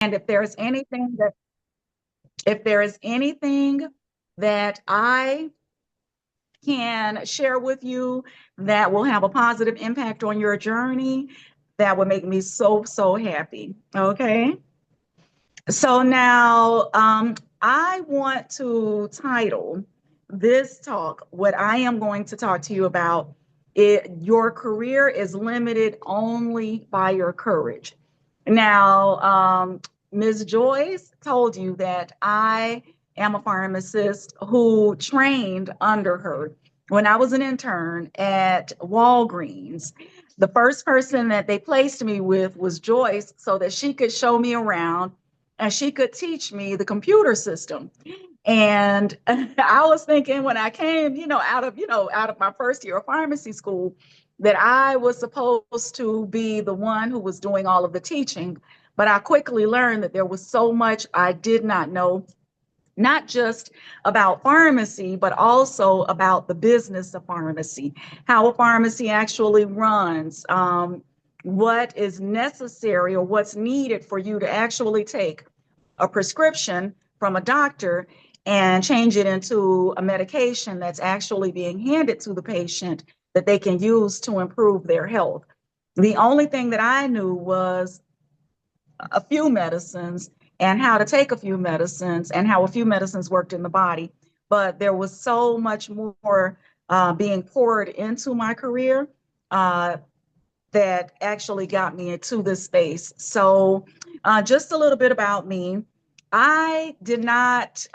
And if there is anything that I can share with you that will have a positive impact on your journey, that would make me so, so happy. Okay. So now I want to title this talk, what I am going to talk to you about, your career is limited only by your courage. Now, Ms. Joyce told you that I am a pharmacist who trained under her when I was an intern at Walgreens. The first person that they placed me with was Joyce so that she could show me around and she could teach me the computer system. And I was thinking when I came, out of my first year of pharmacy school, that I was supposed to be the one who was doing all of the teaching. But I quickly learned that there was so much I did not know, not just about pharmacy, but also about the business of pharmacy, how a pharmacy actually runs, what is necessary or what's needed for you to actually take a prescription from a doctor and change it into a medication that's actually being handed to the patient that they can use to improve their health. The only thing that I knew was a few medicines and how to take a few medicines and how a few medicines worked in the body. But there was so much more being poured into my career uh, that actually got me into this space. So, just a little bit about me. I did not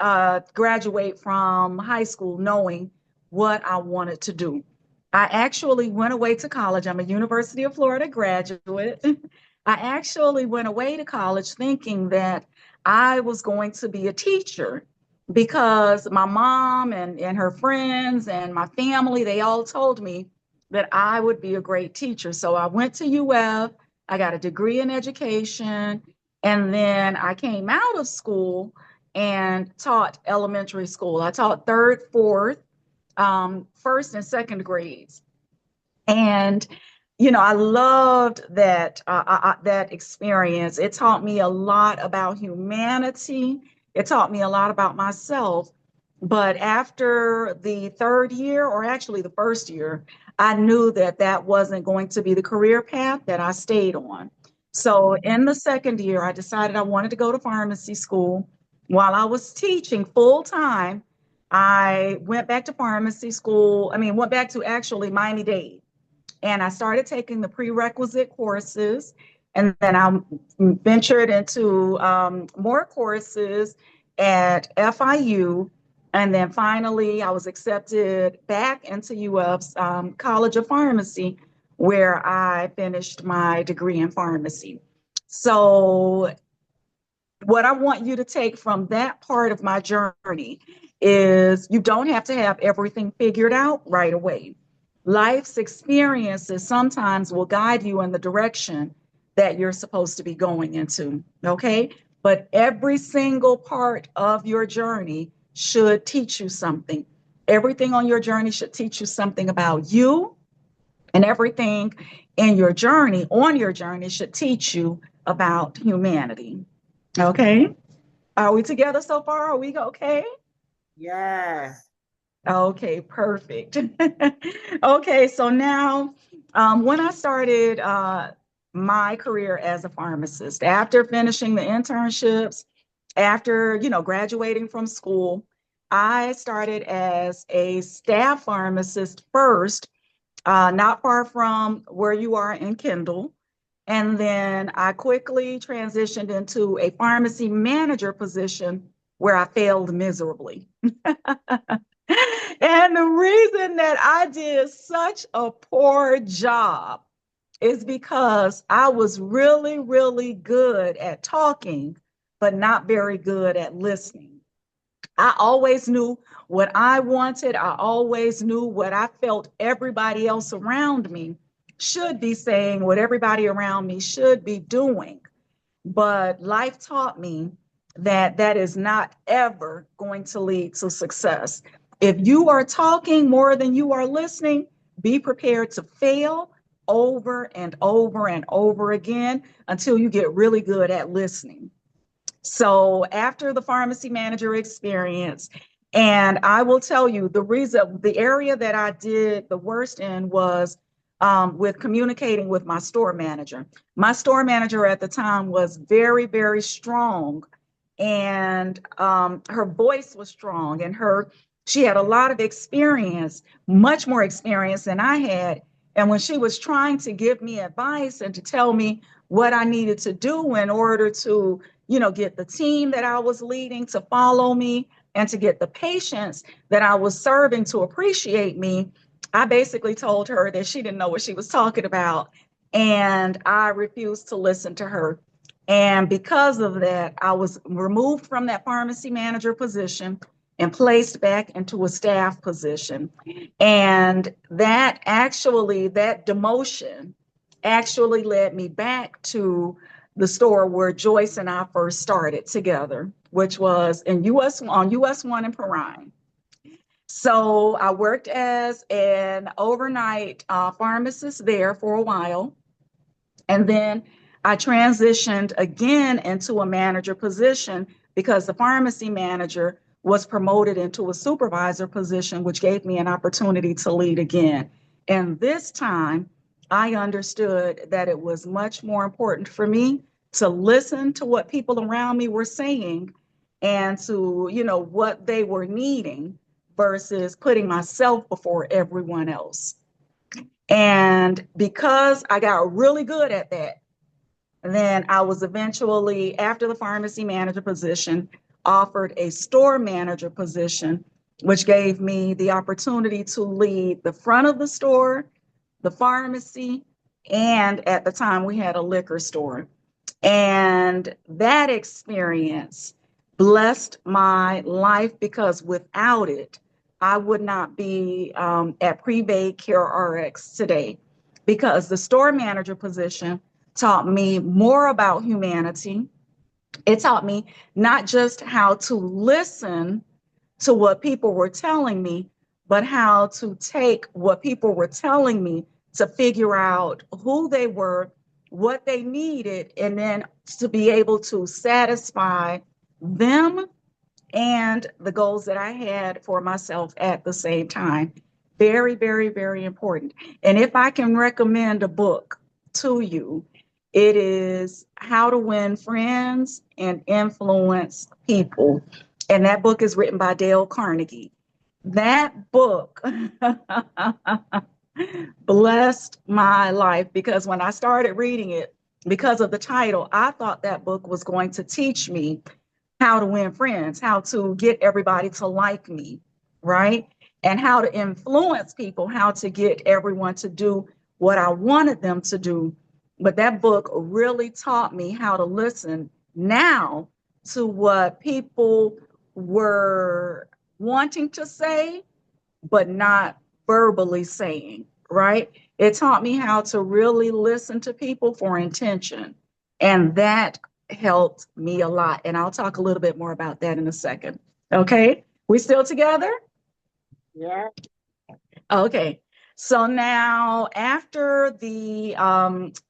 graduate from high school knowing what I wanted to do. I actually went away to college. I'm a University of Florida graduate. I actually went away to college thinking that I was going to be a teacher because my mom and her friends and my family, they all told me that I would be a great teacher. So I went to UF, I got a degree in education, and then I came out of school and taught elementary school. I taught third, fourth, first, and second grades. And I loved that experience. It taught me a lot about humanity. It taught me a lot about myself. But after the third year, or actually the first year, I knew that that wasn't going to be the career path that I stayed on. So in the second year, I decided I wanted to go to pharmacy school. While I was teaching full time, I went back to pharmacy school. I mean, went back to actually Miami-Dade, and I started taking the prerequisite courses. And then I ventured into more courses at FIU. And then finally, I was accepted back into UF's College of Pharmacy, where I finished my degree in pharmacy. So, what I want you to take from that part of my journey is you don't have to have everything figured out right away. Life's experiences sometimes will guide you in the direction that you're supposed to be going into. Okay. But every single part of your journey should teach you something. Everything on your journey should teach you something about you, and everything in your journey, on your journey, should teach you about humanity. Okay. Are we together so far? Are we okay? Yes. Okay, perfect. Okay, so now when I started my career as a pharmacist, after finishing the internships, after graduating from school, I started as a staff pharmacist first, not far from where you are in Kendall. And then I quickly transitioned into a pharmacy manager position where I failed miserably. And the reason that I did such a poor job is because I was really, really good at talking, but not very good at listening. I always knew what I wanted. I always knew what I felt everybody else around me should be saying, what everybody around me should be doing. But life taught me that that is not ever going to lead to success. If you are talking more than you are listening, be prepared to fail over and over and over again until you get really good at listening. So after the pharmacy manager experience, and I will tell you the reason, the area that I did the worst in was with communicating with my store manager. My store manager at the time was very, very strong, and her voice was strong, and she had a lot of experience, much more experience than I had. And when she was trying to give me advice and to tell me what I needed to do in order to, get the team that I was leading to follow me and to get the patients that I was serving to appreciate me, I basically told her that she didn't know what she was talking about. And I refused to listen to her. And because of that, I was removed from that pharmacy manager position and placed back into a staff position. And that demotion actually led me back to the store where Joyce and I first started together, which was on US 1 in Perrine. So I worked as an overnight pharmacist there for a while. And then I transitioned again into a manager position because the pharmacy manager was promoted into a supervisor position, which gave me an opportunity to lead again. And this time, I understood that it was much more important for me to listen to what people around me were saying and to, what they were needing versus putting myself before everyone else. And because I got really good at that, then I was eventually, after the pharmacy manager position, offered a store manager position, which gave me the opportunity to lead the front of the store, the pharmacy, and at the time we had a liquor store. And that experience blessed my life because without it, I would not be at Prevaid Care RX today, because the store manager position taught me more about humanity. It taught me not just how to listen to what people were telling me, but how to take what people were telling me to figure out who they were, what they needed, and then to be able to satisfy them and the goals that I had for myself at the same time. Very, very, very important. And if I can recommend a book to you, it is How to Win Friends and Influence People. And that book is written by Dale Carnegie. That book blessed my life because when I started reading it, because of the title, I thought that book was going to teach me how to win friends, how to get everybody to like me, right? And how to influence people, how to get everyone to do what I wanted them to do. But that book really taught me how to listen now to what people were wanting to say, but not verbally saying, right? It taught me how to really listen to people for intention. And that helped me a lot. And I'll talk a little bit more about that in a second. Okay. We still together? Yeah. Okay. So now, after the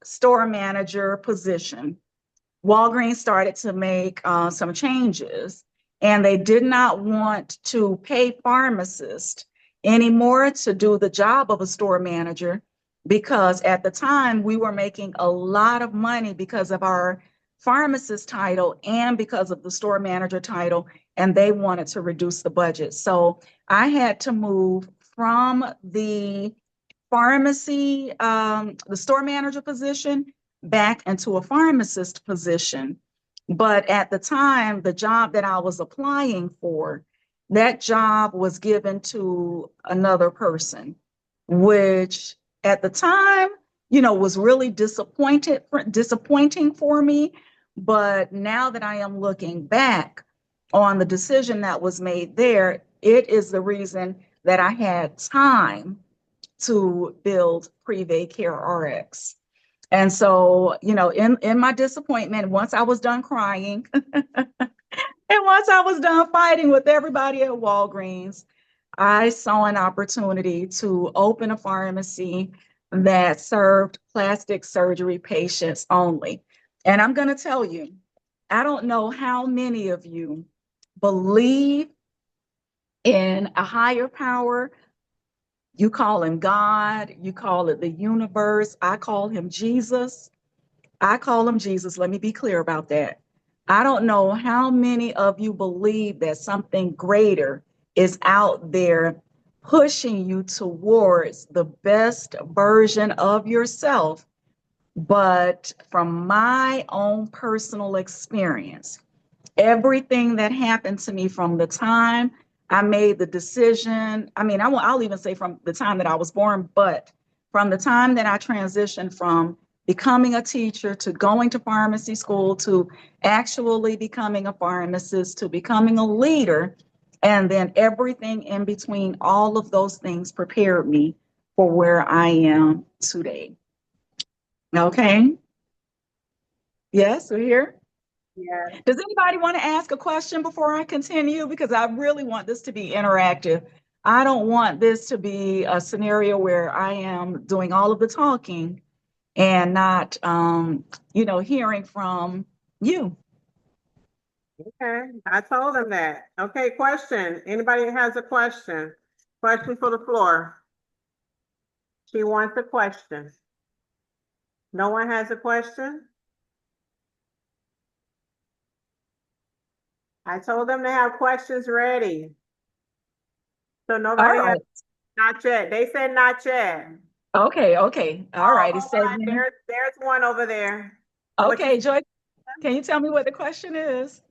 store manager position, Walgreens started to make some changes, and they did not want to pay pharmacists anymore to do the job of a store manager because at the time we were making a lot of money because of our pharmacist title and because of the store manager title, and they wanted to reduce the budget. So I had to move from the the store manager position back into a pharmacist position. But at the time, the job that I was applying for, that job was given to another person, which at the time, was really disappointing for me. But now that I am looking back on the decision that was made there, it is the reason that I had time to build Prevaid Care RX. And so, in my disappointment, once I was done crying and once I was done fighting with everybody at Walgreens, I saw an opportunity to open a pharmacy that served plastic surgery patients only. And I'm going to tell you, I don't know how many of you believe in a higher power. You call him God, you call it the universe. I call him Jesus. I call him Jesus. Let me be clear about that. I don't know how many of you believe that something greater is out there pushing you towards the best version of yourself. But from my own personal experience, everything that happened to me from the time I made the decision, I mean, I'll even say from the time that I was born, but from the time that I transitioned from becoming a teacher to going to pharmacy school to actually becoming a pharmacist to becoming a leader, and then everything in between, all of those things prepared me for where I am today. Okay. Yes, we're here. Yeah. Does anybody want to ask a question before I continue? Because I really want this to be interactive. I don't want this to be a scenario where I am doing all of the talking and not, hearing from you. Okay. I told them that. Okay, question. Anybody has a question? Question for the floor. She wants a question. No one has a question? I told them to have questions ready. So All nobody has, right. not yet. They said not yet. Okay. Okay. All Oh, righty. hold So on. then, There's one over there. What you okay, Joy, can you tell me what the question is?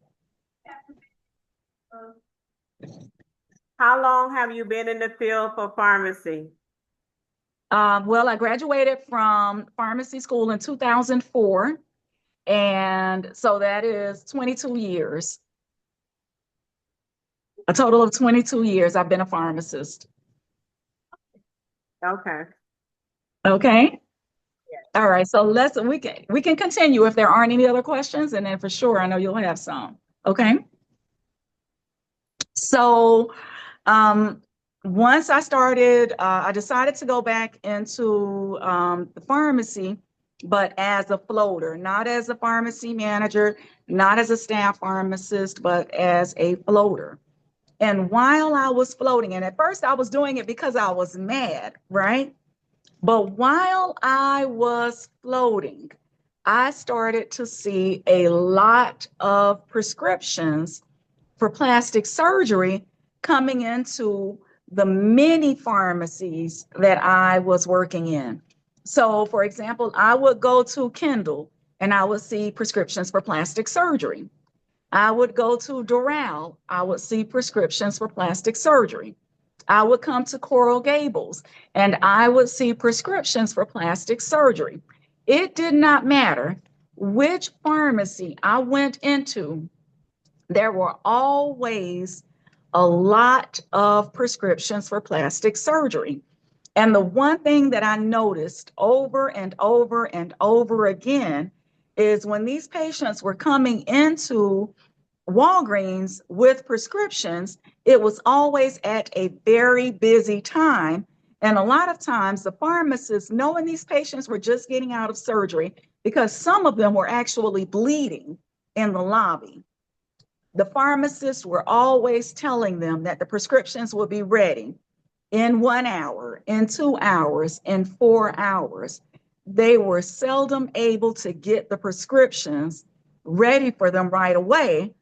How long have you been in the field for pharmacy? Well, I graduated from pharmacy school in 2004. And so that is 22 years. A total of 22 years I've been a pharmacist. Okay. Okay. All right. So we can continue if there aren't any other questions, and then for sure I know you'll have some. Okay. So um, once I decided to go back into the pharmacy, but as a floater, not as a pharmacy manager, not as a staff pharmacist, but as a floater. And while I was floating, and at first I was doing it because I was mad, right? But while I was floating, I started to see a lot of prescriptions for plastic surgery coming into the many pharmacies that I was working in. So, for example, I would go to Kendall and I would see prescriptions for plastic surgery. I would go to Doral. I would see prescriptions for plastic surgery. I would come to Coral Gables and I would see prescriptions for plastic surgery. It did not matter which pharmacy I went into, there were always a lot of prescriptions for plastic surgery. And the one thing that I noticed over and over and over again is when these patients were coming into Walgreens with prescriptions, it was always at a very busy time. And a lot of times the pharmacists, knowing these patients were just getting out of surgery, because some of them were actually bleeding in the lobby, the pharmacists were always telling them that the prescriptions would be ready in 1 hour, in 2 hours, in 4 hours. They were seldom able to get the prescriptions ready for them right away.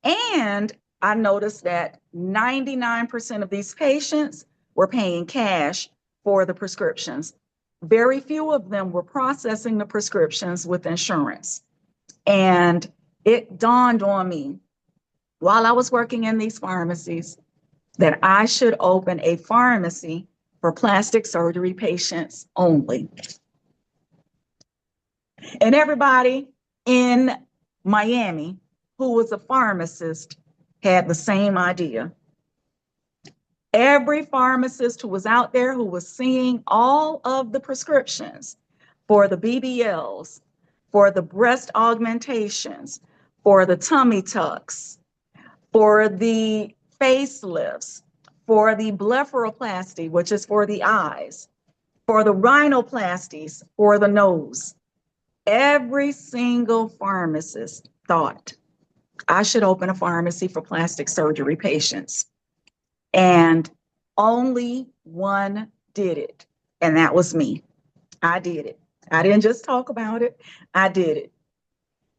And I noticed that 99% of these patients were paying cash for the prescriptions. Very few of them were processing the prescriptions with insurance. And it dawned on me while I was working in these pharmacies that I should open a pharmacy for plastic surgery patients only. And everybody in Miami who was a pharmacist had the same idea. Every pharmacist who was out there who was seeing all of the prescriptions for the BBLs, for the breast augmentations, for the tummy tucks, for the facelifts, for the blepharoplasty, which is for the eyes, for the rhinoplasties, for the nose. Every single pharmacist thought I should open a pharmacy for plastic surgery patients. And only one did it, and that was me. I did it. I didn't just talk about it, I did it.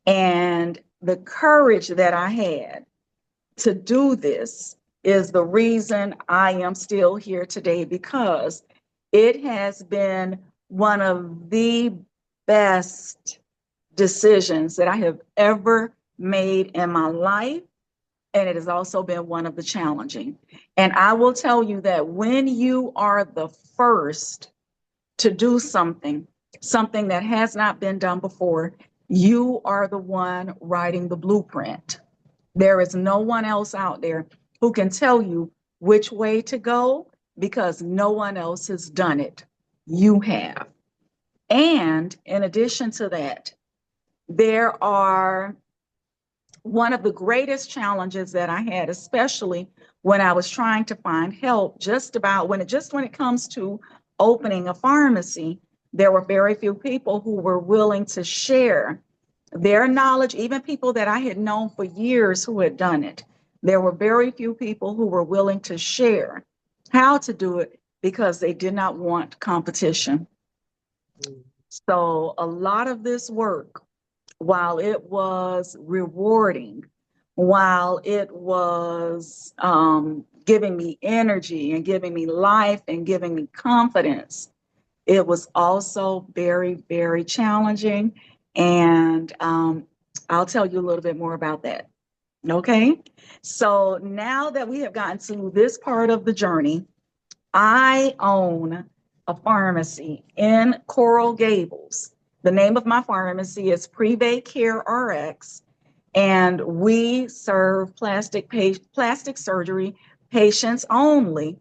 And the courage that I had to do this is the reason I am still here today, because it has been one of the best decisions that I have ever made in my life. And it has also been one of the challenging. And I will tell you that when you are the first to do something, something that has not been done before, you are the one writing the blueprint. There is no one else out there who can tell you which way to go, because no one else has done it. You have. And in addition to that, there are one of the greatest challenges that I had, especially when I was trying to find help, when it comes to opening a pharmacy, there were very few people who were willing to share their knowledge, even people that I had known for years who had done it. There were very few people who were willing to share how to do it because they did not want competition. So a lot of this work, while it was rewarding, while it was giving me energy and giving me life and giving me confidence, it was also very, very challenging. And I'll tell you a little bit more about that. Okay. So now that we have gotten to this part of the journey, I own a pharmacy in Coral Gables. The name of my pharmacy is Privé Care RX, and we serve plastic surgery patients only.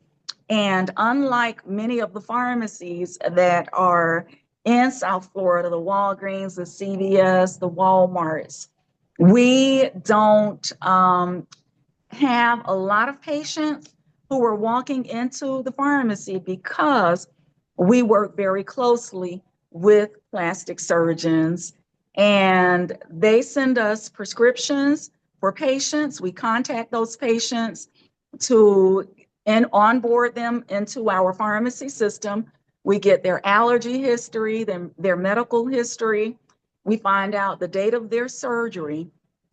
And unlike many of the pharmacies that are in South Florida, the Walgreens, the CVS, the Walmarts, we don't have a lot of patients who are walking into the pharmacy because we work very closely with plastic surgeons, and they send us prescriptions for patients. We contact those patients to and onboard them into our pharmacy system. We get their allergy history, their medical history. We find out the date of their surgery.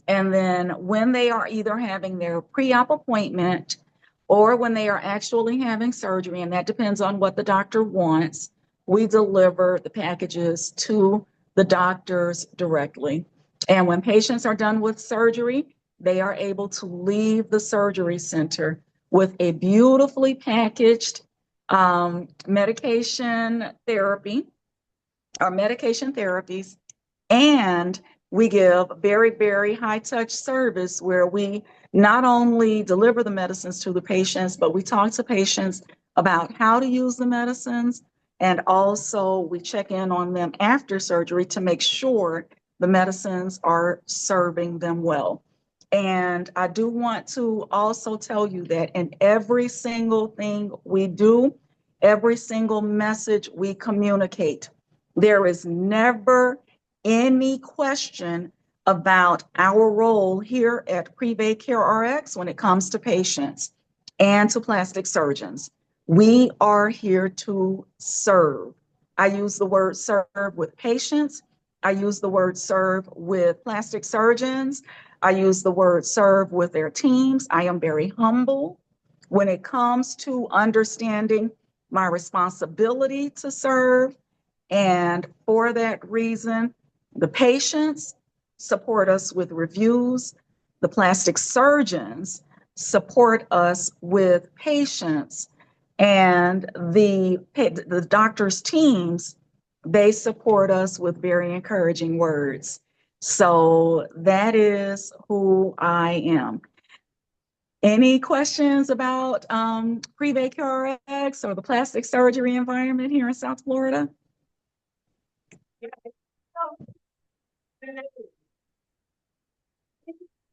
And then when they are either having their pre-op appointment or when they are actually having surgery, and that depends on what the doctor wants, we deliver the packages to the doctors directly. And when patients are done with surgery, they are able to leave the surgery center with a beautifully packaged medication therapy or medication therapies. And we give very, very high touch service where we not only deliver the medicines to the patients, but we talk to patients about how to use the medicines. And also we check in on them after surgery to make sure the medicines are serving them well. And I do want to also tell you that in every single thing we do, every single message we communicate, there is never any question about our role here at Privé Care RX when it comes to patients and to plastic surgeons. We are here to serve. I use the word serve with patients. I use the word serve with plastic surgeons. I use the word serve with their teams. I am very humble when it comes to understanding my responsibility to serve. And for that reason, the patients support us with reviews. The plastic surgeons support us with patients. And the doctors' teams, they support us with very encouraging words. So that is who I am. Any questions about Privé Care RX or the plastic surgery environment here in South Florida?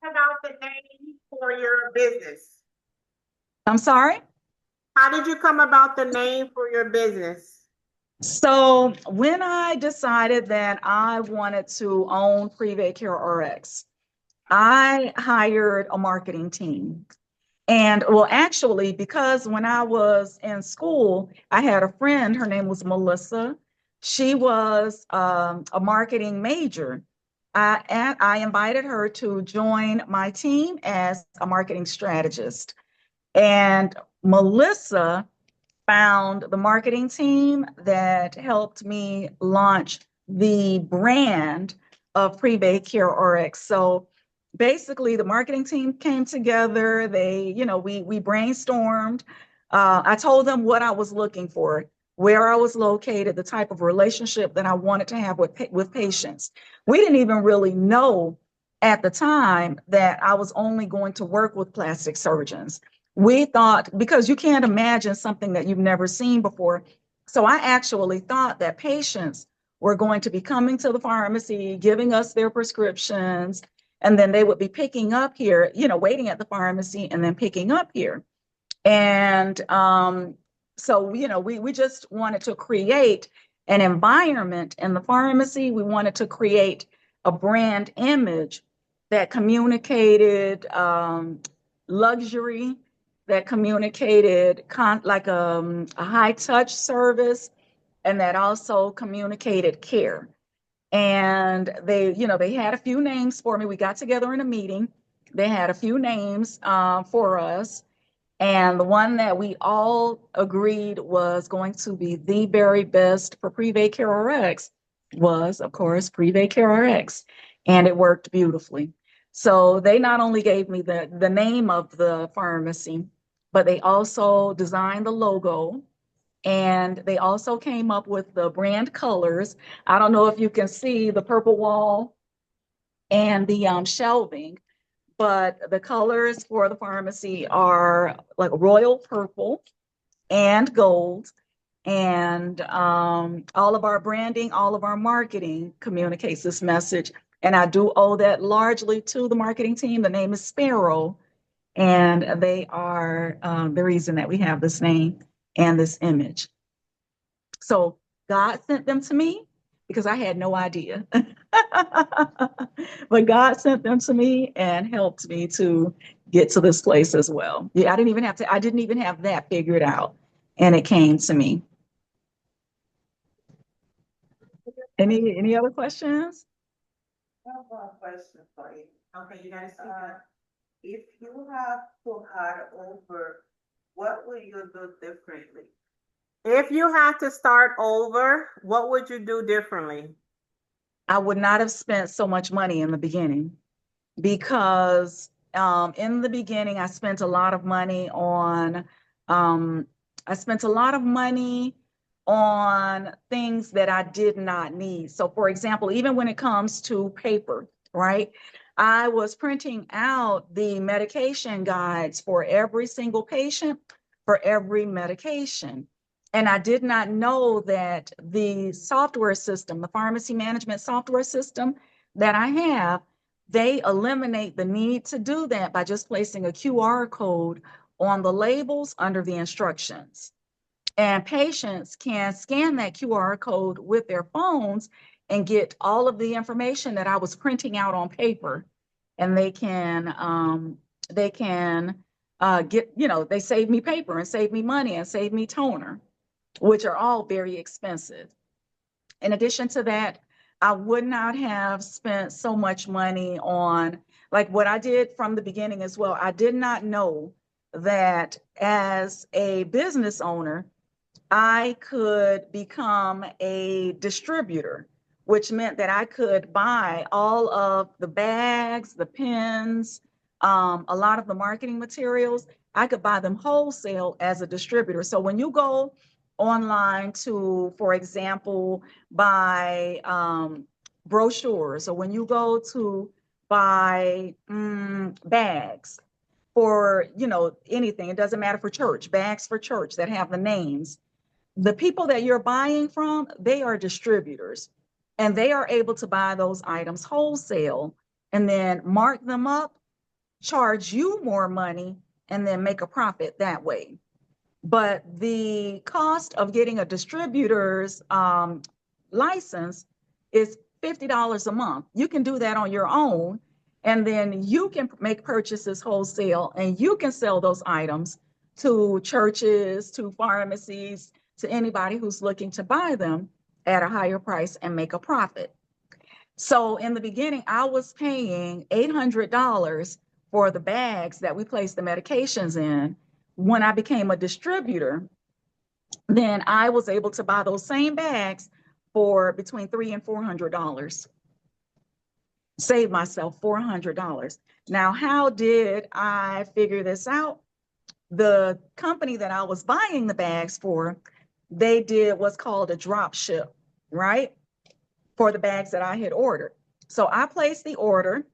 About the name for your business. I'm sorry? How did you come about the name for your business? So when I decided that I wanted to own Privé Care RX, I hired a marketing team. And well, actually, because when I was in school, I had a friend, her name was Melissa. She was a marketing major. And I invited her to join my team as a marketing strategist. And Melissa found the marketing team that helped me launch the brand of Pre-Bake Care RX. So basically, the marketing team came together. We brainstormed. I told them what I was looking for, where I was located, the type of relationship that I wanted to have with patients. We didn't even really know at the time that I was only going to work with plastic surgeons. We thought, because you can't imagine something that you've never seen before. So I actually thought that patients were going to be coming to the pharmacy, giving us their prescriptions, and then they would be picking up here, waiting at the pharmacy and then picking up here. And so, we just wanted to create an environment in the pharmacy. We wanted to create a brand image that communicated luxury, that communicated like a high touch service, and that also communicated care. And they had a few names for me. We got together in a meeting. They had a few names for us. And the one that we all agreed was going to be the very best for Pre-Vet Care RX was, of course, Pre-Vet Care RX. And it worked beautifully. So they not only gave me the name of the pharmacy, but they also designed the logo, and they also came up with the brand colors. I don't know if you can see the purple wall and the shelving, but the colors for the pharmacy are like royal purple and gold. And all of our branding, all of our marketing communicates this message. And I do owe that largely to the marketing team. The name is Sparrow, and they are the reason that we have this name and this image. So God sent them to me because I had no idea. But God sent them to me and helped me to get to this place as well. Yeah, I didn't even have that figured out. And it came to me. Any other questions? I have a question for you. Okay, you guys, if you have to hire over, what will you do differently? If you had to start over, what would you do differently? I would not have spent so much money in the beginning, because in the beginning I spent a lot of money on um, things that I did not need. So for example, even when it comes to paper, right? I was printing out the medication guides for every single patient for every medication. And I did not know that the software system, the pharmacy management software system that I have, they eliminate the need to do that by just placing a QR code on the labels under the instructions. And patients can scan that QR code with their phones and get all of the information that I was printing out on paper. And they can get, they save me paper and save me money and save me toner, which are all very expensive. In addition to that, I would not have spent so much money on, like what I did from the beginning as well. I did not know that as a business owner, I could become a distributor, which meant that I could buy all of the bags, the pens, a lot of the marketing materials. I could buy them wholesale as a distributor. So when you go online to, for example, buy brochures, or when you go to buy bags for, anything, it doesn't matter, for church, bags for church that have the names, the people that you're buying from, they are distributors, and they are able to buy those items wholesale and then mark them up, charge you more money, and then make a profit that way. But the cost of getting a distributor's license is $50 a month. You can do that on your own, And then you can make purchases wholesale and you can sell those items to churches, to pharmacies, to anybody who's looking to buy them at a higher price and make a profit. So in the beginning, I was paying $800 for the bags that we place the medications in. When I became a distributor, then I was able to buy those same bags for between $300 and $400. Save myself $400. Now, how did I figure this out? The company that I was buying the bags for, they did what's called a drop ship, right? For the bags that I had ordered. So I placed the order.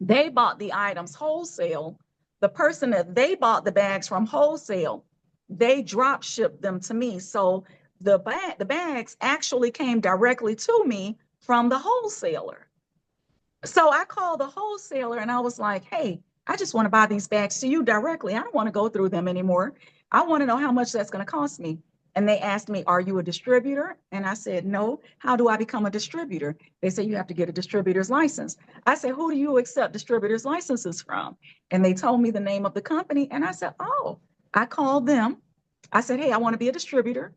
They bought the items wholesale. The person that they bought the bags from wholesale, they drop shipped them to me. So the bags actually came directly to me from the wholesaler. So I called the wholesaler and I was like, hey, I just want to buy these bags to you directly. I don't want to go through them anymore. I want to know how much that's going to cost me. And they asked me, are you a distributor? And I said, no. How do I become a distributor? They said, you have to get a distributor's license. I said, who do you accept distributor's licenses from? And they told me the name of the company. And I said, oh, I called them. I said, hey, I want to be a distributor.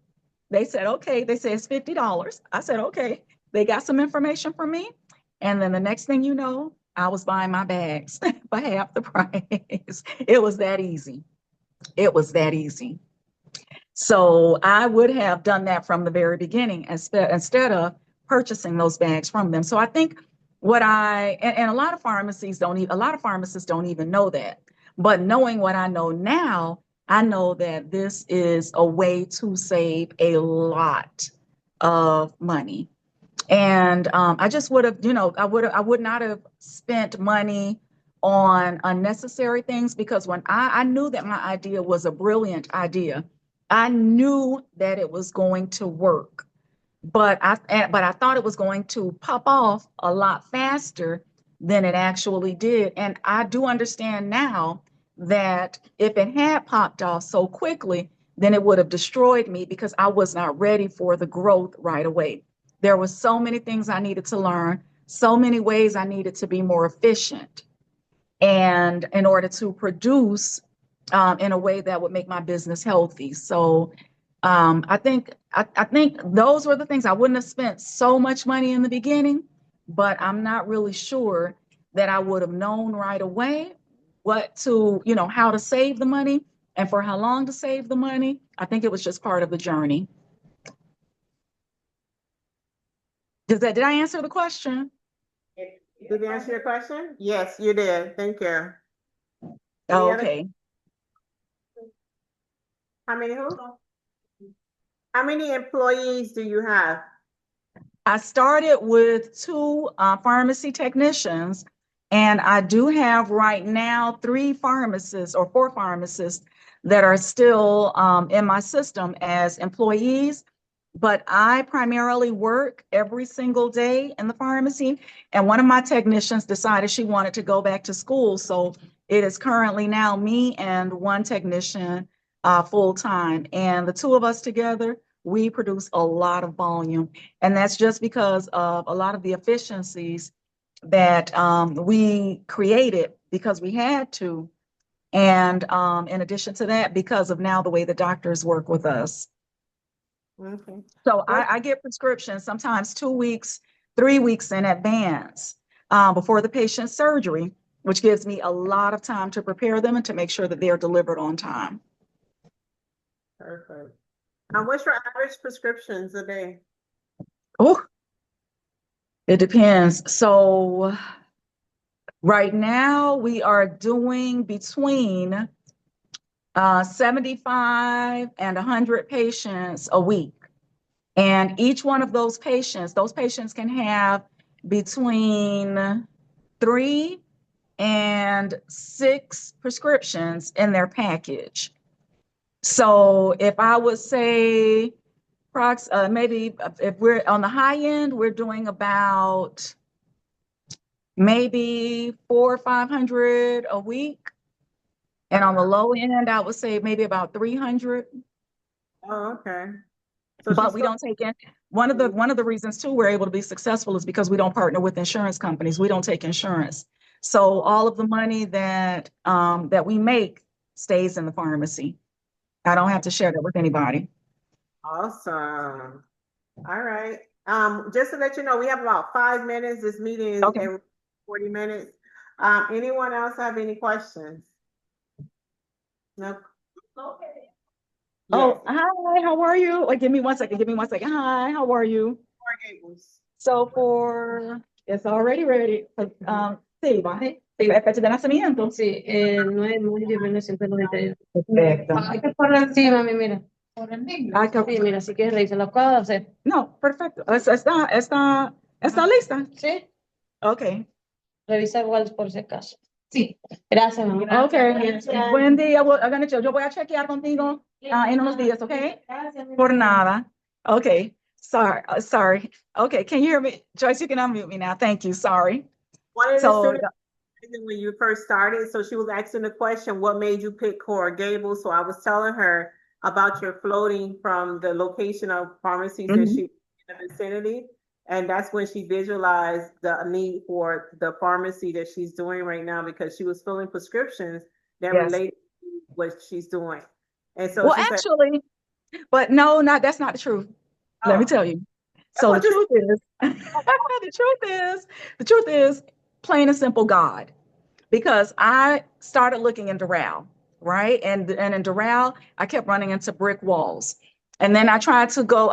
They said, okay. They said, it's $50. I said, okay. They got some information from me. And then the next thing you know, I was buying my bags for half the price. It was that easy. It was that easy. So I would have done that from the very beginning instead of purchasing those bags from them. So I think and a lot of pharmacists don't even know that. But knowing what I know now, I know that this is a way to save a lot of money. And I just would have, I would not have spent money on unnecessary things because when I knew that my idea was a brilliant idea, I knew that it was going to work, but I thought it was going to pop off a lot faster than it actually did. And I do understand now that if it had popped off so quickly, then it would have destroyed me because I was not ready for the growth right away. There were so many things I needed to learn, so many ways I needed to be more efficient, and in order to produce in a way that would make my business healthy. So I think those were the things. I wouldn't have spent so much money in the beginning, but I'm not really sure that I would have known right away how to save the money and for how long to save the money. I think it was just part of the journey. Did I answer the question? Did you answer your question? Yes, you did. Thank you. Oh, Any other- okay. How many who? How many employees do you have? I started with 2 pharmacy technicians, and I do have right now 3 pharmacists or 4 pharmacists that are still in my system as employees. But I primarily work every single day in the pharmacy. And one of my technicians decided she wanted to go back to school. So it is currently now me and 1 technician full time. And the 2 of us together, we produce a lot of volume. And that's just because of a lot of the efficiencies that we created because we had to. And in addition to that, because of now the way the doctors work with us. Okay. So I get prescriptions sometimes 2 weeks, 3 weeks in advance before the patient's surgery, which gives me a lot of time to prepare them and to make sure that they're delivered on time. Perfect. What's your average prescriptions a day? Oh, it depends. So right now we are doing between 75 and 100 patients a week. And each one of those patients can have between 3 and 6 prescriptions in their package. So if I would say maybe if we're on the high end, we're doing about maybe 400 or 500 a week. And on the low end, I would say maybe about 300. Oh, okay. So But we don't take in one of the reasons too we're able to be successful is because we don't partner with insurance companies. We don't take insurance. So all of the money that that we make stays in the pharmacy. I don't have to share that with anybody. Awesome. All right. Just to let you know, we have about 5 minutes. This meeting is Okay. in 40 minutes. Anyone else have any questions? No? Oh, Yes. hi, how are you? Wait, give me 1 second. Give me 1 second. Hi, how are you? So for, it's already ready. Sí, baje. Sí, la fecha de nacimiento. Sí, 9 de 1990. Perfecto. Hay que por encima, mira. Ay, Sí, mira, si quieres revisar, lo puedo hacer. no, perfecto. Está lista. Sí, Ok. revisa igual por si acaso. Sí, gracias, mamá. Ok. Buen día. Yo voy a chequear contigo en unos días, ¿ok? Por nada. Okay. Sorry. Sorry. Okay. Can you hear me? Joyce, you can unmute me now. Thank you. Sorry. One of the So, students, when you first started, so she was asking the question, what made you pick Coral Gables? So I was telling her about your floating from the location of pharmacies that she in the vicinity. And that's when she visualized the need for the pharmacy that she's doing right now, because she was filling prescriptions that yes. relate to what she's doing. And so Well, she said, actually, but no, that's not the truth. Let me oh, tell you. that's So what you the truth is plain and simple God. Because I started looking in Doral, right? And in Doral, I kept running into brick walls. And then I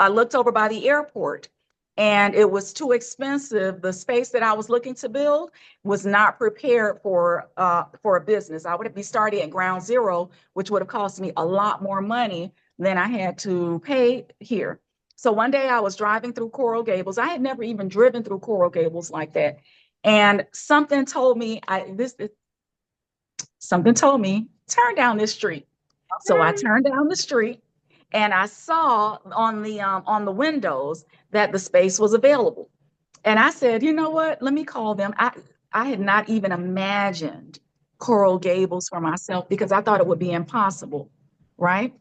looked over by the airport and it was too expensive. The space that I was looking to build was not prepared for a business. I would be starting at ground zero, which would have cost me a lot more money than I had to pay here. So one day I was driving through Coral Gables. I had never even driven through Coral Gables like that. And something told me something told me, turn down this street. So I turned down the street and I saw on the windows that the space was available. And I said, you know what? Let me call them. I had not even imagined Coral Gables for myself because I thought it would be impossible, right?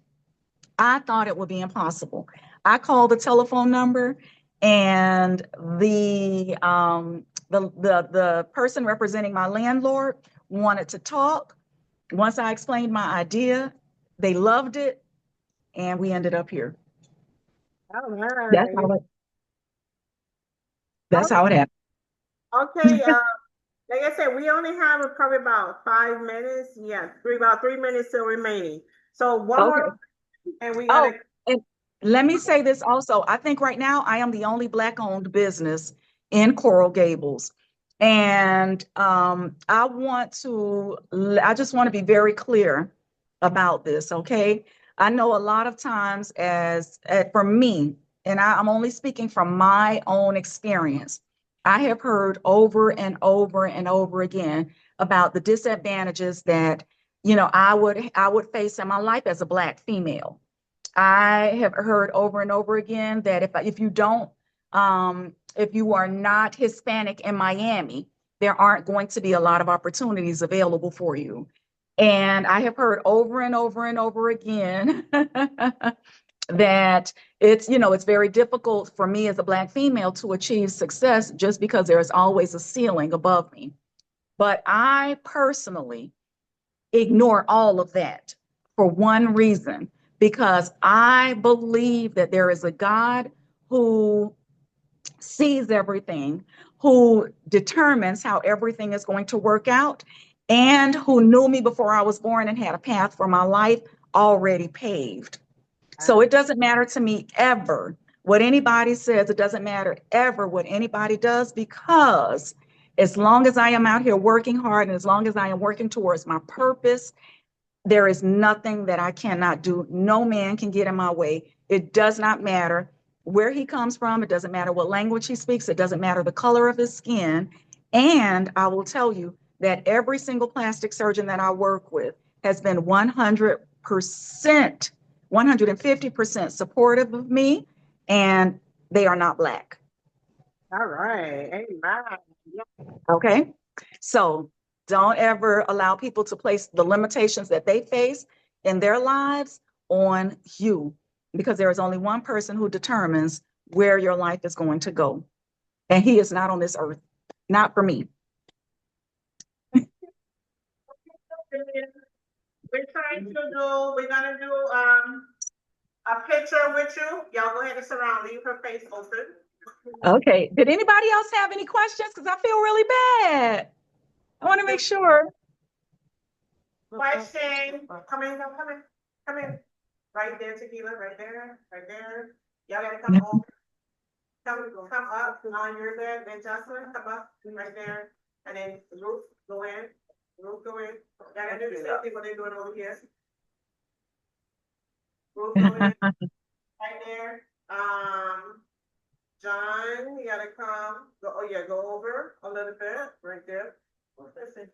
I thought it would be impossible. I called the telephone number and the person representing my landlord wanted to talk. Once I explained my idea, they loved it, and we ended up here. all That's right. how it, that's how it happened. Okay, like I said, we only have probably about 5 minutes. Yeah, about 3 minutes still remaining. So one Okay. more, and we Oh, gotta. and let me say this also. I think right now I am the only Black-owned business in Coral Gables. And I just want to be very clear about this, okay? I know a lot of times for me, and I'm only speaking from my own experience, I have heard over and over and over again about the disadvantages that, I would face in my life as a Black female. I have heard over and over again that if you are not Hispanic in Miami, there aren't going to be a lot of opportunities available for you. And I have heard over and over and over again that it's very difficult for me as a Black female to achieve success just because there is always a ceiling above me. But I personally ignore all of that for one reason, because I believe that there is a God who sees everything, who determines how everything is going to work out, and who knew me before I was born and had a path for my life already paved. So it doesn't matter to me ever what anybody says. It doesn't matter ever what anybody does, because as long as I am out here working hard and as long as I am working towards my purpose, there is nothing that I cannot do. No man can get in my way. It does not matter where he comes from. It doesn't matter what language he speaks. It doesn't matter the color of his skin. And I will tell you that every single plastic surgeon that I work with has been 100%, 150% supportive of me, and they are not Black. All right, amen. Okay. So don't ever allow people to place the limitations that they face in their lives on you, because there is only one person who determines where your life is going to go. And he is not on this earth, not for me. We're trying to do, we're gonna do, a picture with you. Y'all go ahead and surround, leave her face open. Okay. Did anybody else have any questions? Because I feel really bad. I want to make sure. Question, come in, come in. Right there, Tequila, right there, right there. Y'all gotta come over. Come up on your bed, then Jocelyn, come up, right there. And then Ruth, go in. Ruth, go in. Gotta do the same thing what they're doing over here. Ruth, go in, right there. John, you gotta come, go, oh yeah, go over a little bit, right there. Listen.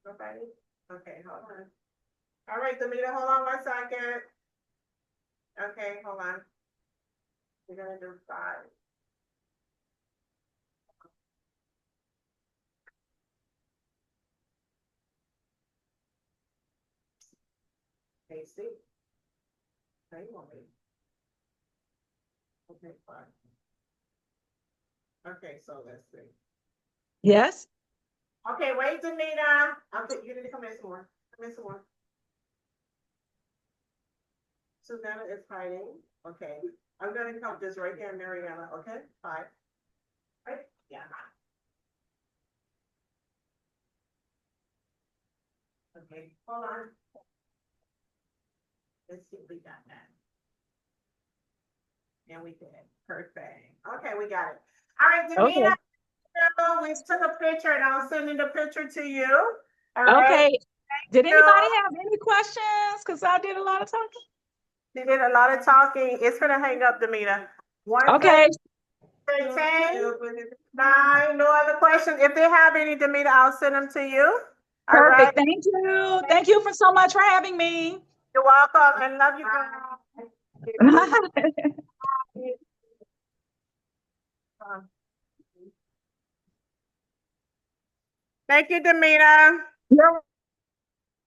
Nobody? Okay, hold on. All right, Damita, hold on 1 second. Okay, hold on. We're gonna do 5. Okay, see. Okay, you want me? Okay, fine. Okay, so let's see. Yes. Okay, wait, Damita. You need to come in some more. Come in some more. Susanna is hiding. Okay. I'm gonna come just right here, Mariana. Okay, 5. Right? Yeah. Okay, hold on. Let's see if we got that. And we did. Perfect. Okay, we got it. All right, Damita. Okay. So we took a picture and I'll send the picture to you. All right. Okay. Did you. anybody have any questions? Because I did a lot of talking. She did a lot of talking. It's gonna hang up, Damita. 1, Okay. 10, 9, no other questions. If they have any, Damita, I'll send them to you. All right. Perfect. Thank you. Thank you for so much for having me. You're welcome and love you guys. Thank you, Damita. You're